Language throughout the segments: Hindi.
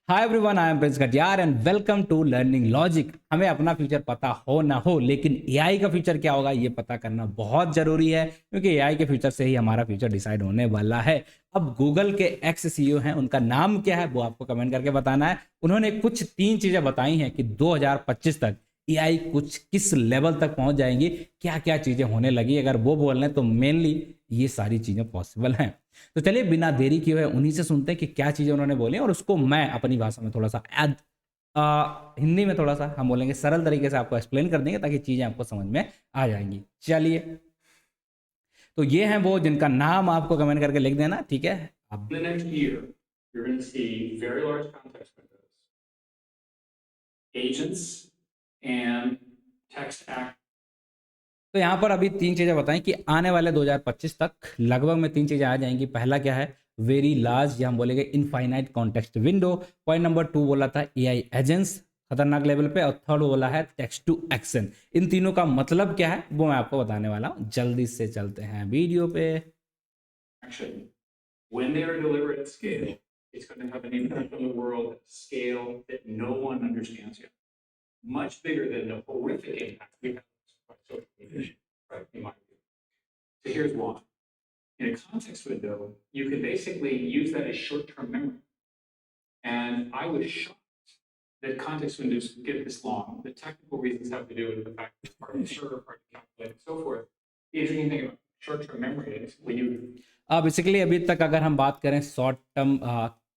Hi everyone, I am Prince Katiyar and welcome to learning logic. हमें अपना फ्यूचर पता हो ना हो, लेकिन एआई का फ्यूचर क्या होगा ये पता करना बहुत जरूरी है, क्योंकि एआई के फ्यूचर से ही हमारा फ्यूचर डिसाइड होने वाला है। अब गूगल के एक्स सीईओ हैं, उनका नाम क्या है वो आपको कमेंट करके बताना है। उन्होंने कुछ 3 चीजें बताई हैं कि 2025 तक एआई कुछ किस लेवल तक पहुंच जाएंगी, क्या क्या चीजें होने लगी। अगर वो बोल रहे हैं तो मेनली ये सारी चीजें पॉसिबल हैं। तो चलिए बिना देरी किए हुए उन्हीं से सुनते हैं कि क्या चीजें उन्होंने बोली, और उसको मैं अपनी भाषा में थोड़ा सा हिंदी में थोड़ा सा हम बोलेंगे सरल तरीके से आपको एक्सप्लेन कर देंगे, ताकि चीजें आपको समझ में आ जाएंगी। चलिए, तो ये हैं वो जिनका नाम आपको कमेंट करके लिख देना, ठीक है। अब the next year, you're going to see very large context windows, agents, and text act. तो यहाँ पर अभी 3 चीजें बताएं कि आने वाले 2025 तक लगभग में 3 चीजें आ जाएंगी। पहला क्या है, वेरी लार्ज, या हम बोलेंगे infinite context window. Point number 2 बोला था एआई एजेंट्स, खतरनाक लेवल पे। और थर्ड बोला है टेक्स्ट टू एक्शन। इन तीनों का मतलब क्या है वो मैं आपको बताने वाला हूँ। जल्दी से चलते हैं वीडियो पे। Action. When they are delivered at scale, it's going to have an impact on the world at a scale that no one understands yet. Much bigger than the horrific impact we have by social media, right, in my view. So here's why. In a context window, you can basically use that as short-term memory. And I was shocked that context windows get this long. The technical reasons have to do with the fact that it's hard to serve, hard to calculate, and so forth. The interesting thing about short-term memory is when you basically अभी तक अगर हम बात करें शॉर्ट टर्म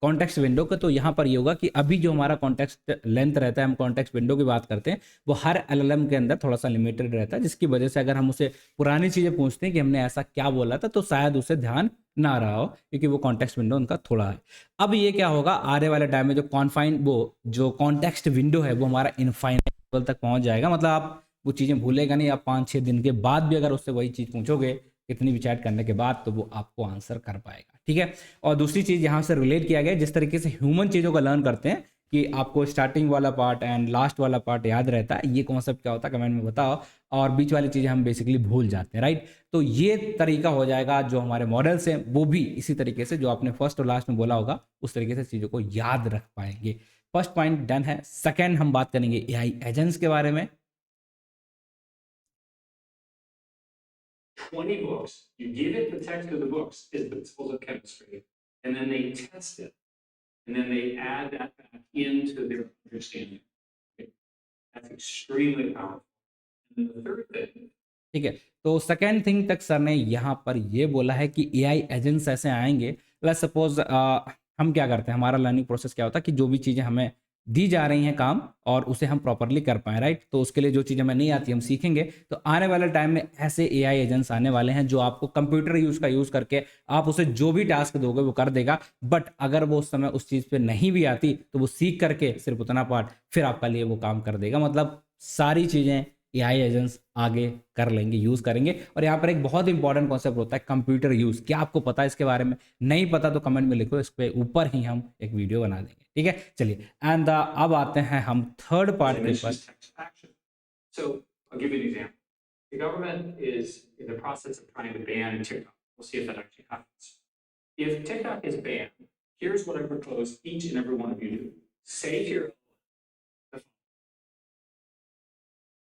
कॉन्टेक्स्ट विंडो का, तो यहाँ पर ये होगा कि अभी जो हमारा कॉन्टेक्स्ट लेंथ रहता है, हम कॉन्टेक्स्ट विंडो की बात करते हैं, वो हर एलएलएम के अंदर थोड़ा सा लिमिटेड रहता है, जिसकी वजह से अगर हम उसे पुरानी चीज़ें पूछते हैं कि हमने ऐसा क्या बोला था, तो शायद उसे ध्यान ना रहा हो, क्योंकि वो कॉन्टेक्स्ट विंडो उनका थोड़ा है। अब ये क्या होगा, आने वाले टाइम में जो कॉन्फाइन वो जो कॉन्टेक्स्ट विंडो है वो हमारा इनफाइनाइट लेवल तक पहुंच जाएगा। मतलब आप वो चीज़ें भूलेगा नहीं। आप 5-6 दिन के बाद भी अगर उससे वही चीज़ पूछोगे कितनी भी चैट करने के बाद, तो वो आपको आंसर कर पाएगा, ठीक है। और दूसरी चीज़ यहाँ से रिलेट किया गया, जिस तरीके से ह्यूमन चीज़ों का लर्न करते हैं कि आपको स्टार्टिंग वाला पार्ट एंड लास्ट वाला पार्ट याद रहता है, ये कॉन्सेप्ट क्या होता है कमेंट में बताओ। और बीच वाली चीज़ें हम बेसिकली भूल जाते हैं, राइट। तो ये तरीका हो जाएगा, जो हमारे मॉडल्स हैं वो भी इसी तरीके से जो आपने फर्स्ट और लास्ट में बोला होगा उस तरीके से चीज़ों को याद रख पाएंगे। फर्स्ट पॉइंट डन है। सेकेंड हम बात करेंगे एआई एजेंट्स के बारे में। 20 books, you give it the text of the books is the principles of chemistry, and then they test it, and then they add that back into their understanding. Okay? That's extremely powerful. And then the third thing, ठीक है, तो सेकेंड थिंग तक सर ने यहाँ पर ये बोला है कि एआई एजेंट्स ऐसे आएंगे। लेट्स सपोज हम क्या करते हैं, हमारा लर्निंग प्रोसेस क्या होता है कि जो भी चीज़ें हमें दी जा रही हैं काम, और उसे हम प्रॉपरली कर पाएँ, राइट। तो उसके लिए जो चीज़ हमें नहीं आती हम सीखेंगे। तो आने वाले टाइम में ऐसे एआई एजेंट्स आने वाले हैं जो आपको कंप्यूटर यूज़ करके आप उसे जो भी टास्क दोगे वो कर देगा। बट अगर वो उस समय उस चीज़ पे नहीं भी आती, तो वो सीख करके सिर्फ उतना पार्ट फिर आपका लिए वो काम कर देगा। मतलब सारी चीज़ें एआई एजेंट्स आगे कर लेंगे, यूज करेंगे। और यहाँ पर एक बहुत इंपॉर्टेंट कॉन्सेप्ट होता है कंप्यूटर यूज। क्या आपको पता है इसके बारे में? नहीं पता तो कमेंट में लिखो, इस पे ऊपर ही हम एक वीडियो बना देंगे, ठीक है। चलिए, एंड अब आते हैं हम थर्ड पार्ट I के mentioned ऊपर। is text to action. So I'll give you an example. The government is in the process of trying to ban TikTok. We'll see if that actually happens. If TikTok is banned, here's what I propose each and every one of you do. Save your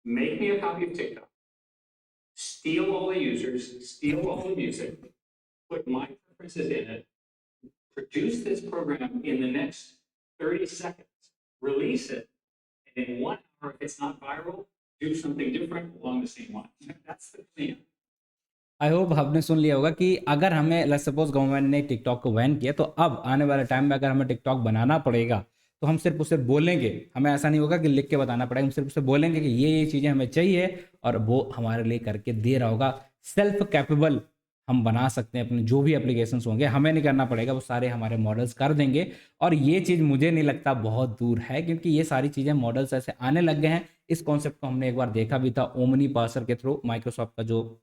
make me a copy of TikTok, steal all the users, steal all the music, put my preferences in it, produce this program in the next 30 seconds, release it, and in 1 hour, if it's not viral, do something different along the same line. That's the plan. I hope आपने सुन लिया होगा कि अगर हमें लेट्स सपोज गवर्नमेंट ने टिकटॉक को बैन किया, तो अब आने वाले टाइम में अगर हमें टिकटॉक बनाना पड़ेगा, तो हम सिर्फ उसे बोलेंगे। हमें ऐसा नहीं होगा कि लिख के बताना पड़ेगा, हम सिर्फ उसे बोलेंगे कि ये चीज़ें हमें चाहिए, और वो हमारे लिए करके दे रहा होगा। सेल्फ कैपेबल हम बना सकते हैं अपने जो भी एप्लीकेशंस होंगे, हमें नहीं करना पड़ेगा, वो सारे हमारे मॉडल्स कर देंगे। और ये चीज़ मुझे नहीं लगता बहुत दूर है, क्योंकि ये सारी चीज़ें मॉडल्स ऐसे आने लग गए हैं। इस कॉन्सेप्ट को हमने एक बार देखा भी था ओमनी पार्सर के थ्रू, माइक्रोसॉफ्ट का जो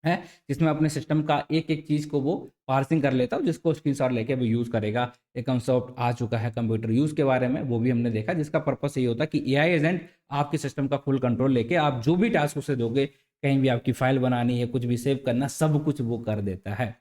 है, जिसमें अपने सिस्टम का एक एक चीज़ को वो पार्सिंग कर लेता है, जिसको स्क्रीनशॉट लेके वो यूज़ करेगा। एक कंसेप्ट आ चुका है कंप्यूटर यूज़ के बारे में, वो भी हमने देखा, जिसका पर्पस यही होता है कि एआई एजेंट आपके सिस्टम का फुल कंट्रोल लेके आप जो भी टास्क उसे दोगे, कहीं भी आपकी फाइल बनानी है, कुछ भी सेव करना, सब कुछ वो कर देता है।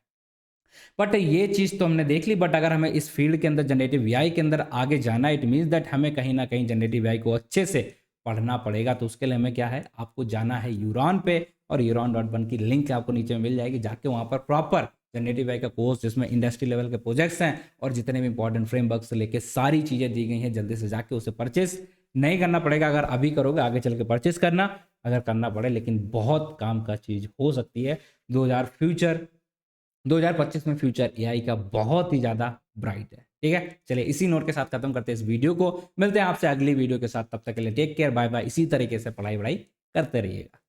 बट ये चीज़ तो हमने देख ली, बट अगर हमें इस फील्ड के अंदर जनरेटिव एआई के अंदर आगे जाना है, इट मीन्स दैट हमें कहीं ना कहीं जनरेटिव एआई को अच्छे से पढ़ना पड़ेगा। तो उसके लिए हमें क्या है, आपको जाना है यूरॉन पे, और यूरॉन.1 की लिंक आपको नीचे में मिल जाएगी, जाके वहाँ पर प्रॉपर जनरेटिव एआई का कोर्स जिसमें इंडस्ट्री लेवल के प्रोजेक्ट्स हैं और जितने भी इंपॉर्टेंट फ्रेमवर्क से लेके सारी चीज़ें दी गई हैं, जल्दी से जाके उसे परचेस नहीं करना पड़ेगा। अगर अभी करोगे आगे चल के परचेस करना अगर करना पड़े, लेकिन बहुत काम का चीज़ हो सकती है। 2025 में फ्यूचर एआई का बहुत ही ज़्यादा ब्राइट है। ठीक है, चलिए इसी नोट के साथ खत्म करते हैं इस वीडियो को। मिलते हैं आपसे अगली वीडियो के साथ, तब तक के लिए टेक केयर, बाय बाय। इसी तरीके से पढ़ाई वढ़ाई करते रहिएगा।